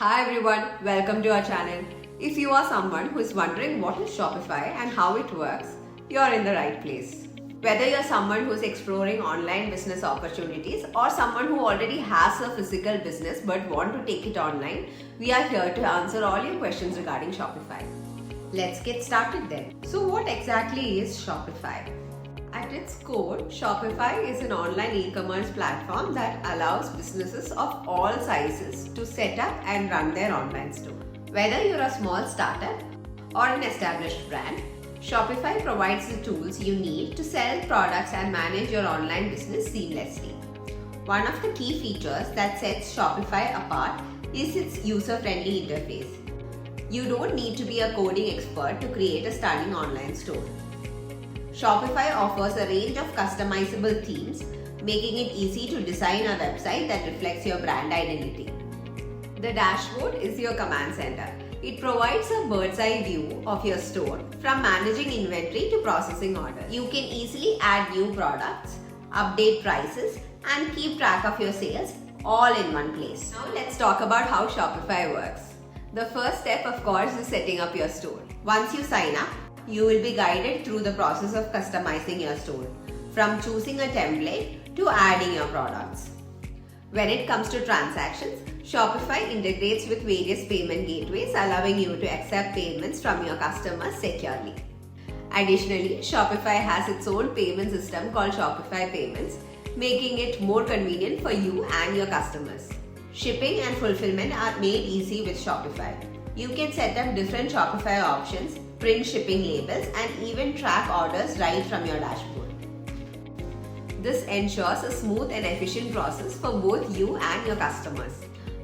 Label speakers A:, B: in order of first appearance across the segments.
A: Hi everyone, welcome to our channel. If you are someone who is wondering what is Shopify and how it works, you are in the right place. Whether you're someone who is exploring online business opportunities or someone who already has a physical business but want to take it online, we are here to answer all your questions regarding Shopify. Let's get started then. So what exactly is Shopify? At its core, Shopify is an online e-commerce platform that allows businesses of all sizes to set up and run their online store. Whether you're a small startup or an established brand, Shopify provides the tools you need to sell products and manage your online business seamlessly. One of the key features that sets Shopify apart is its user-friendly interface. You don't need to be a coding expert to create a stunning online store. Shopify offers a range of customizable themes, making it easy to design a website that reflects your brand identity. The dashboard is your command center. It provides a bird's eye view of your store, from managing inventory to processing orders. You can easily add new products, update prices, and keep track of your sales all in one place. Now let's talk about how Shopify works. The first step, of course, is setting up your store. Once you sign up, you will be guided through the process of customizing your store, from choosing a template to adding your products. When it comes to transactions, Shopify integrates with various payment gateways, allowing you to accept payments from your customers securely. Additionally, Shopify has its own payment system called Shopify Payments, making it more convenient for you and your customers. Shipping and fulfillment are made easy with Shopify. You can set up different Shopify options, print shipping labels, and even track orders right from your dashboard. This ensures a smooth and efficient process for both you and your customers.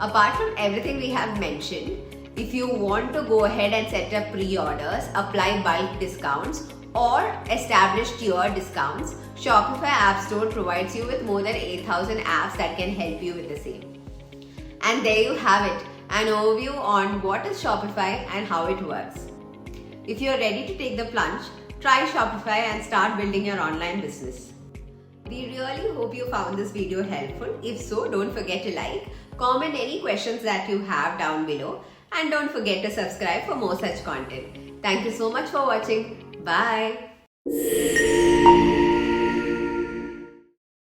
A: Apart from everything we have mentioned, if you want to go ahead and set up pre-orders, apply bulk discounts, or establish tier discounts, Shopify App Store provides you with more than 8,000 apps that can help you with the same. And there you have it, an overview on what is Shopify and how it works. If you're ready to take the plunge, try Shopify and start building your online business. We really hope you found this video helpful. If so, don't forget to like, comment any questions that you have down below, and don't forget to subscribe for more such content. Thank you so much for watching. Bye.